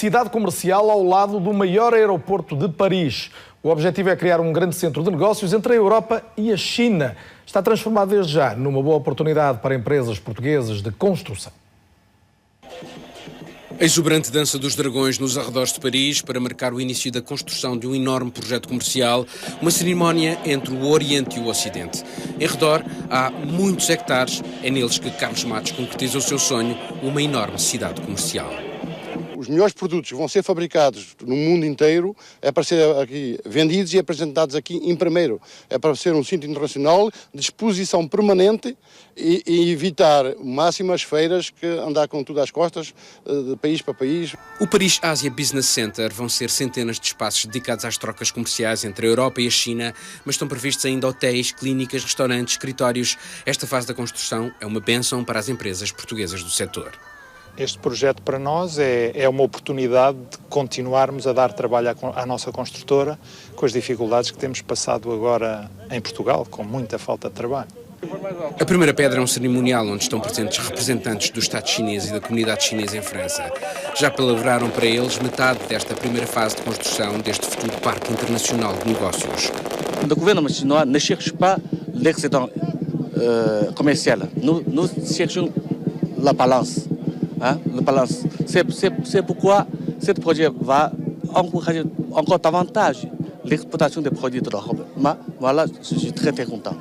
cidade comercial ao lado do maior aeroporto de Paris. O objetivo é criar um grande centro de negócios entre a Europa e a China. Está transformado desde já numa boa oportunidade para empresas portuguesas de construção. A exuberante dança dos dragões nos arredores de Paris para marcar o início da construção de um enorme projeto comercial, uma cerimónia entre o Oriente e o Ocidente. Em redor há muitos hectares, é neles que Carlos Matos concretiza o seu sonho, uma enorme cidade comercial. Os melhores produtos vão ser fabricados no mundo inteiro, é para ser aqui vendidos e apresentados aqui em primeiro. É para ser um centro internacional de exposição permanente e evitar o máximo as feiras que andar com tudo às costas, de país para país. O Paris Asia Business Center vão ser centenas de espaços dedicados às trocas comerciais entre a Europa e a China, mas estão previstos ainda hotéis, clínicas, restaurantes, escritórios. Esta fase da construção é uma bênção para as empresas portuguesas do setor. Este projeto para nós é uma oportunidade de continuarmos a dar trabalho à nossa construtora com as dificuldades que temos passado agora em Portugal, com muita falta de trabalho. A primeira pedra é um cerimonial onde estão presentes representantes do Estado chinês e da comunidade chinesa em França. Já palabraram para eles metade desta primeira fase de construção deste futuro Parque Internacional de Negócios. O governo chinois ne cherche pas l'excédent commercial. Nous cherchons la balance. Le balance. C'est pourquoi ce projet va encourager encore davantage l'exportation des produits de l'Europe. Voilà, je suis très content.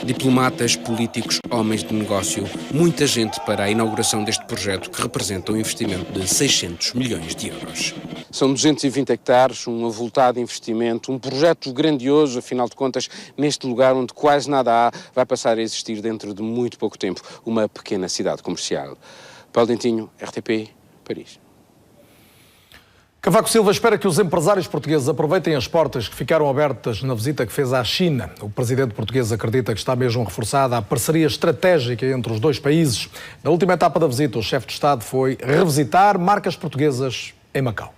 Diplomatas, políticos, homens de negócio, muita gente para a inauguração deste projeto que representa um investimento de 600 milhões de euros. São 220 hectares, um avultado investimento, um projeto grandioso, afinal de contas, neste lugar onde quase nada há, vai passar a existir dentro de muito pouco tempo uma pequena cidade comercial. Paulo Dentinho, RTP, Paris. Cavaco Silva espera que os empresários portugueses aproveitem as portas que ficaram abertas na visita que fez à China. O presidente português acredita que está mesmo reforçada a parceria estratégica entre os dois países. Na última etapa da visita, o chefe de Estado foi revisitar marcas portuguesas em Macau.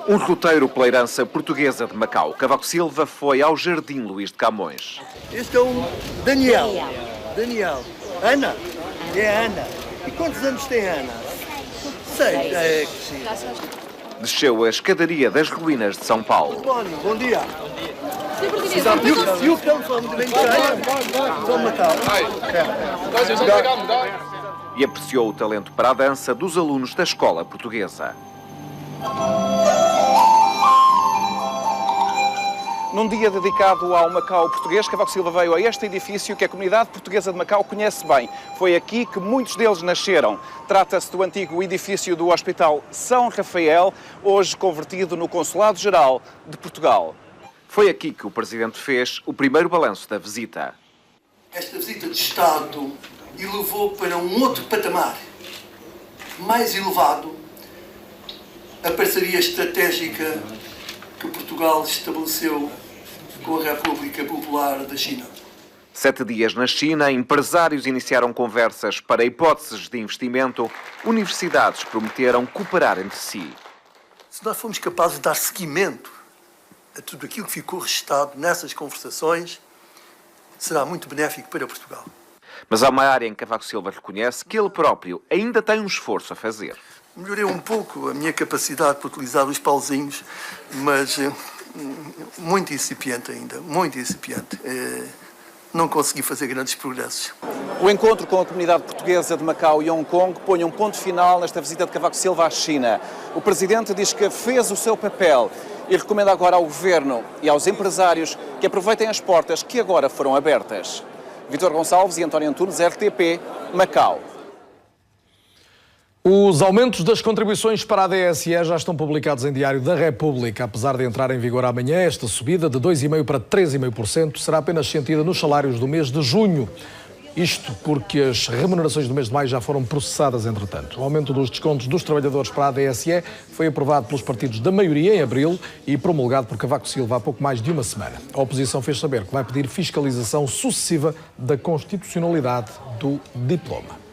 Um roteiro pela herança portuguesa de Macau. Cavaco Silva foi ao Jardim Luís de Camões. Este é o Daniel. Ana? É Ana. E quantos anos tem a Ana? 6. Desceu a escadaria das ruínas de São Paulo. Bom dia. You come from China? From Macau. E apreciou o talento para a dança dos alunos da escola portuguesa. Num dia dedicado ao Macau português, Cavaco Silva veio a este edifício que a comunidade portuguesa de Macau conhece bem. Foi aqui que muitos deles nasceram. Trata-se do antigo edifício do Hospital São Rafael, hoje convertido no Consulado-Geral de Portugal. Foi aqui que o Presidente fez o primeiro balanço da visita. Esta visita de Estado elevou para um outro patamar, mais elevado, a parceria estratégica que Portugal estabeleceu com a República Popular da China. 7 dias na China, empresários iniciaram conversas para hipóteses de investimento, universidades prometeram cooperar entre si. Se nós formos capazes de dar seguimento a tudo aquilo que ficou registado nessas conversações, será muito benéfico para Portugal. Mas há uma área em que Cavaco Silva reconhece que ele próprio ainda tem um esforço a fazer. Melhorei um pouco a minha capacidade para utilizar os pauzinhos, mas muito incipiente ainda, muito incipiente. Não consegui fazer grandes progressos. O encontro com a comunidade portuguesa de Macau e Hong Kong põe um ponto final nesta visita de Cavaco Silva à China. O Presidente diz que fez o seu papel e recomenda agora ao Governo e aos empresários que aproveitem as portas que agora foram abertas. Vítor Gonçalves e António Antunes, RTP, Macau. Os aumentos das contribuições para a DSE já estão publicados em Diário da República. Apesar de entrar em vigor amanhã, esta subida de 2,5% para 3,5% será apenas sentida nos salários do mês de junho. Isto porque as remunerações do mês de maio já foram processadas, entretanto. O aumento dos descontos dos trabalhadores para a DSE foi aprovado pelos partidos da maioria em abril e promulgado por Cavaco Silva há pouco mais de uma semana. A oposição fez saber que vai pedir fiscalização sucessiva da constitucionalidade do diploma.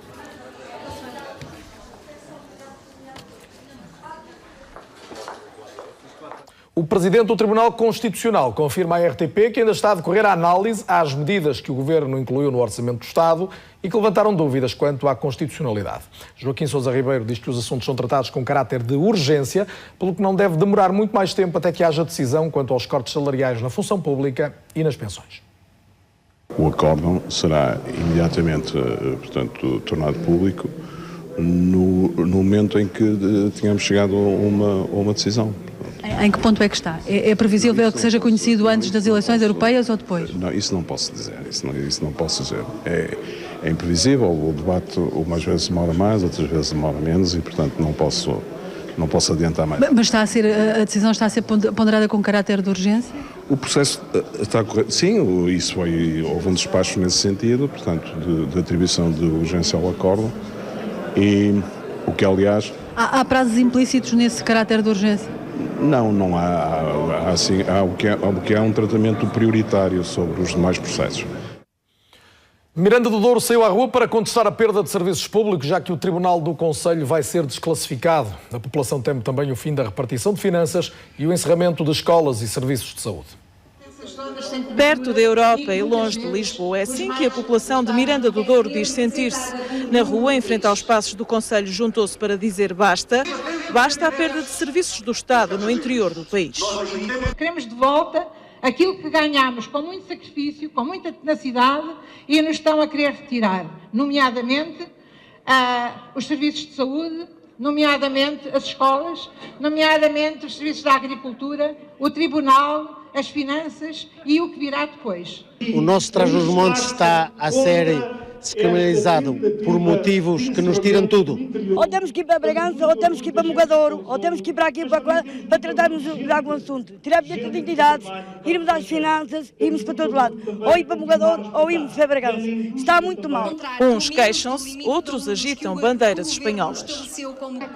O Presidente do Tribunal Constitucional confirma à RTP que ainda está a decorrer a análise às medidas que o Governo incluiu no Orçamento do Estado e que levantaram dúvidas quanto à constitucionalidade. Joaquim Sousa Ribeiro diz que os assuntos são tratados com caráter de urgência, pelo que não deve demorar muito mais tempo até que haja decisão quanto aos cortes salariais na função pública e nas pensões. O acórdão será imediatamente, portanto, tornado público no momento em que tenhamos chegado a uma decisão. Em que ponto é que está? É previsível que seja conhecido antes das eleições europeias ou depois? Não, isso não posso dizer. Isso não posso dizer. É imprevisível. O debate, umas vezes demora mais, outras vezes demora menos e, portanto, não posso adiantar mais. Mas a decisão está a ser ponderada com caráter de urgência? O processo está a correr. Sim, houve um despacho nesse sentido, portanto, de atribuição de urgência ao acórdão. E o que, aliás... Há prazos implícitos nesse caráter de urgência? Não há. Há o que é um tratamento prioritário sobre os demais processos. Miranda do Douro saiu à rua para contestar a perda de serviços públicos, já que o Tribunal do Conselho vai ser desclassificado. A população teme também o fim da repartição de finanças e o encerramento de escolas e serviços de saúde. Perto da Europa e longe de Lisboa, é assim que a população de Miranda do Douro diz sentir-se. Na rua, em frente aos passos do Conselho, juntou-se para dizer basta à perda de serviços do Estado no interior do país. Queremos de volta aquilo que ganhámos com muito sacrifício, com muita tenacidade e nos estão a querer retirar, nomeadamente os serviços de saúde, nomeadamente as escolas, nomeadamente os serviços da agricultura, o tribunal, as finanças e o que virá depois. O nosso Trás-os-Montes está a ser descriminalizado por motivos que nos tiram tudo. Ou temos que ir para Bragança, ou temos que ir para Mogadouro, ou temos que ir para aqui para tratarmos de algum assunto. Tirar bilhete de identidades, irmos às finanças, irmos para todo lado. Ou ir para Mogadouro, ou irmos para Bragança. Está muito mal. Uns queixam-se, outros agitam bandeiras espanholas.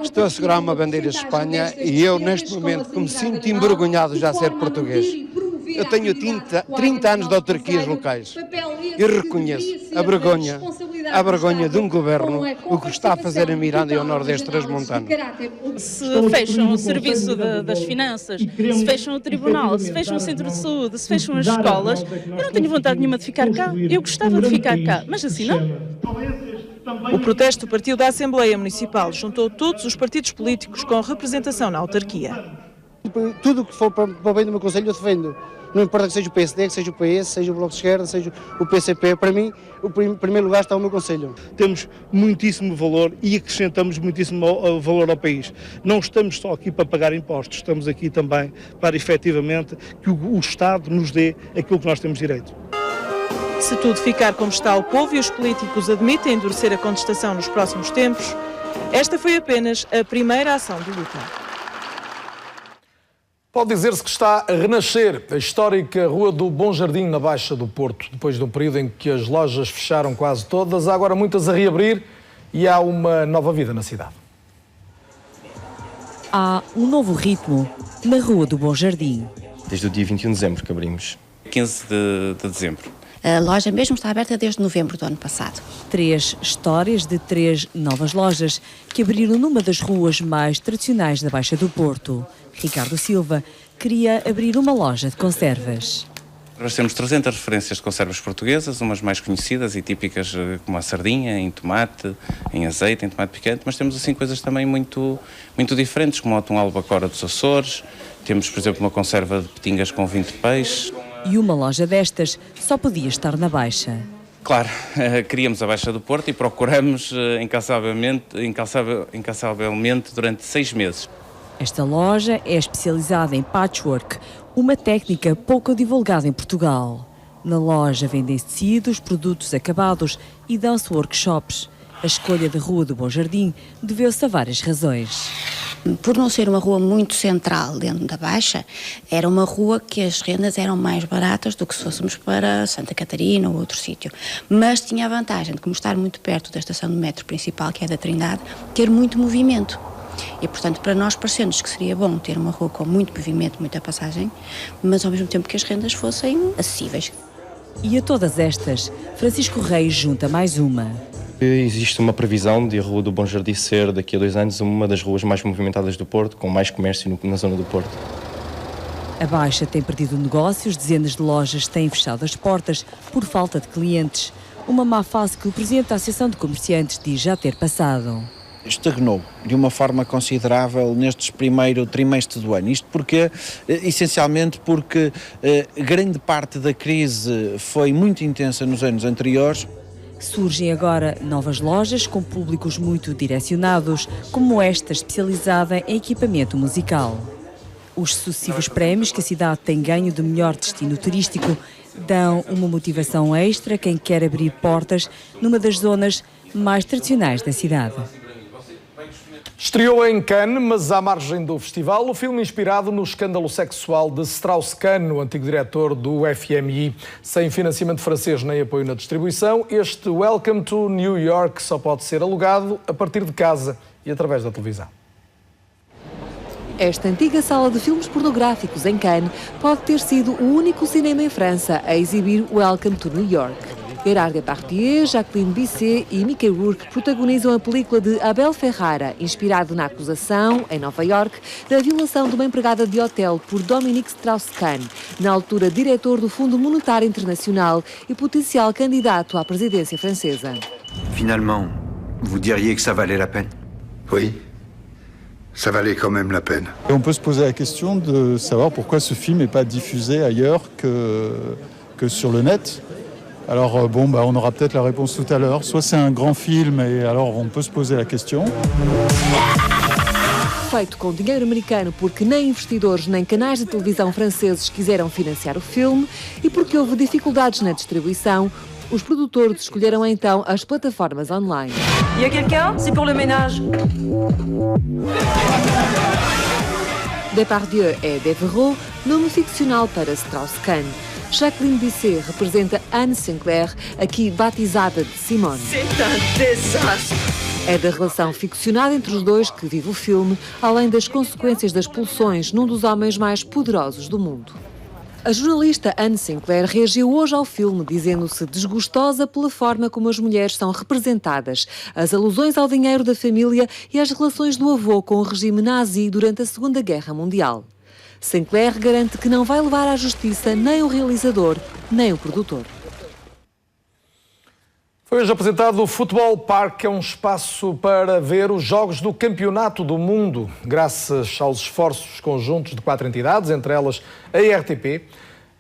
Estou a segurar uma bandeira de Espanha e eu, neste momento, me sinto envergonhado de já ser português. Eu tenho 30 anos de autarquias locais e reconheço a vergonha de um governo o que está a fazer em Miranda e ao Nordeste Transmontano. Se fecham o serviço das finanças, se fecham o tribunal, se fecham o centro de saúde, se fecham as escolas, eu não tenho vontade nenhuma de ficar cá. Eu gostava de ficar cá, mas assim não. O protesto partiu da Assembleia Municipal, juntou todos os partidos políticos com representação na autarquia. Tudo o que for para o bem do meu concelho eu defendo. Não importa que seja o PSD, que seja o PS, seja o Bloco de Esquerda, seja o PCP. Para mim, em primeiro lugar está o meu concelho. Temos muitíssimo valor e acrescentamos muitíssimo valor ao país. Não estamos só aqui para pagar impostos, estamos aqui também para, efetivamente, que o Estado nos dê aquilo que nós temos direito. Se tudo ficar como está, o povo e os políticos admitem endurecer a contestação nos próximos tempos, esta foi apenas a primeira ação de luta. Pode dizer-se que está a renascer a histórica Rua do Bom Jardim, na Baixa do Porto. Depois de um período em que as lojas fecharam quase todas, há agora muitas a reabrir e há uma nova vida na cidade. Há um novo ritmo na Rua do Bom Jardim. Desde o dia 21 de dezembro que abrimos. 15 de dezembro. A loja mesmo está aberta desde novembro do ano passado. 3 histórias de 3 novas lojas que abriram numa das ruas mais tradicionais da Baixa do Porto. Ricardo Silva queria abrir uma loja de conservas. Nós temos 300 referências de conservas portuguesas, umas mais conhecidas e típicas como a sardinha, em tomate, em azeite, em tomate picante, mas temos assim coisas também muito diferentes, como o atum albacora dos Açores. Temos, por exemplo, uma conserva de petingas com vinho de peixe. E uma loja destas só podia estar na Baixa. Claro, queríamos a Baixa do Porto e procuramos incansavelmente durante 6 meses. Esta loja é especializada em patchwork, uma técnica pouco divulgada em Portugal. Na loja vendem-se tecidos, produtos acabados e dão-se workshops. A escolha da Rua do Bom Jardim deveu-se a várias razões. Por não ser uma rua muito central dentro da Baixa, era uma rua que as rendas eram mais baratas do que se fôssemos para Santa Catarina ou outro sítio. Mas tinha a vantagem de, como estar muito perto da estação de metro principal, que é da Trindade, ter muito movimento. E, portanto, para nós pareceu-nos que seria bom ter uma rua com muito movimento, muita passagem, mas ao mesmo tempo que as rendas fossem acessíveis. E a todas estas, Francisco Reis junta mais uma. Existe uma previsão de a Rua do Bom Jardim ser, daqui a 2 anos, uma das ruas mais movimentadas do Porto, com mais comércio na zona do Porto. A Baixa tem perdido negócios, dezenas de lojas têm fechado as portas por falta de clientes. uma má fase que o Presidente da Associação de Comerciantes diz já ter passado. Estagnou de uma forma considerável neste primeiro trimestre do ano. Isto porque, essencialmente porque grande parte da crise foi muito intensa nos anos anteriores. Surgem agora novas lojas com públicos muito direcionados, como esta especializada em equipamento musical. Os sucessivos prémios que a cidade tem ganho de melhor destino turístico dão uma motivação extra a quem quer abrir portas numa das zonas mais tradicionais da cidade. Estreou em Cannes, mas à margem do festival, o filme inspirado no escândalo sexual de Strauss-Kahn, o antigo diretor do FMI. Sem financiamento francês nem apoio na distribuição, este Welcome to New York só pode ser alugado a partir de casa e através da televisão. Esta antiga sala de filmes pornográficos em Cannes pode ter sido o único cinema em França a exibir Welcome to New York. Gérard Depardieu, Jacqueline Bisset e Mickey Rourke protagonizam a película de Abel Ferrara, inspirado na acusação, em Nova York, da violação de uma empregada de hotel por Dominique Strauss-Kahn, na altura diretor do Fundo Monetário Internacional e potencial candidato à presidência francesa. Finalement, vous diriez que ça valait la peine? Oui. Ça valait quand même la peine. Et on peut se poser la question de savoir pourquoi ce film n'est pas diffusé ailleurs que sur le net. Alors on aura peut-être la réponse tout à l'heure. Soit c'est un grand film et alors on peut se poser la question. Feito com dinheiro americano porque nem investidores nem canais de televisão franceses quiseram financiar o filme e porque houve dificuldades na distribuição, os produtores escolheram então as plataformas online. Y a quelqu'un? C'est pour le ménage. Depardieu é Devereux, nome ficcional para Strauss-Kahn. Jacqueline Bisset representa Anne Sinclair, aqui batizada de Simone. C'est un désastre. É da relação ficcionada entre os dois que vive o filme, além das consequências das pulsões num dos homens mais poderosos do mundo. A jornalista Anne Sinclair reagiu hoje ao filme, dizendo-se desgostosa pela forma como as mulheres são representadas, as alusões ao dinheiro da família e as relações do avô com o regime nazi durante a Segunda Guerra Mundial. Sinclair garante que não vai levar à justiça nem o realizador, nem o produtor. Foi hoje apresentado o Futebol Park, que é um espaço para ver os jogos do Campeonato do Mundo, graças aos esforços conjuntos de 4 entidades, entre elas a RTP.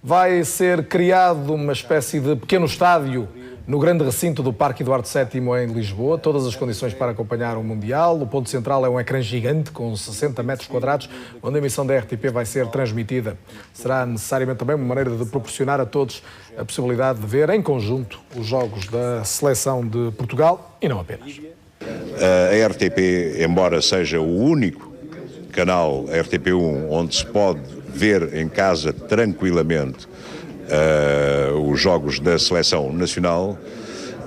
Vai ser criado uma espécie de pequeno estádio no grande recinto do Parque Eduardo VII em Lisboa, todas as condições para acompanhar o Mundial. O ponto central é um ecrã gigante com 60 metros quadrados, onde a emissão da RTP vai ser transmitida. Será necessariamente também uma maneira de proporcionar a todos a possibilidade de ver em conjunto os jogos da seleção de Portugal e não apenas. A RTP, embora seja o único canal, a RTP1, onde se pode ver em casa tranquilamente os jogos da seleção nacional,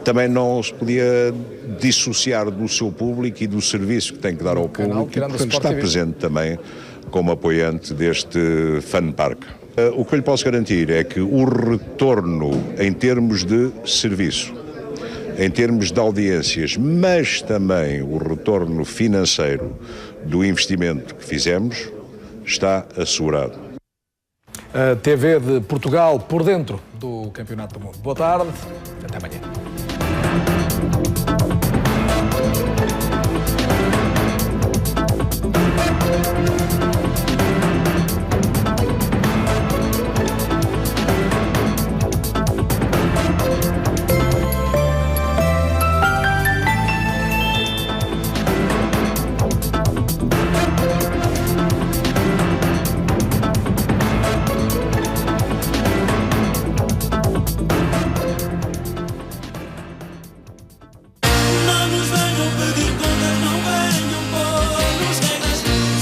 também não se podia dissociar do seu público e do serviço que tem que dar ao público, e portanto está presente também como apoiante deste Fun Park. O que eu lhe posso garantir é que o retorno em termos de serviço, em termos de audiências, mas também o retorno financeiro do investimento que fizemos, está assegurado. A TV de Portugal por dentro do Campeonato do Mundo. Boa tarde, até amanhã.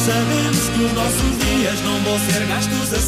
Sabemos que os nossos dias não vão ser gastos assim.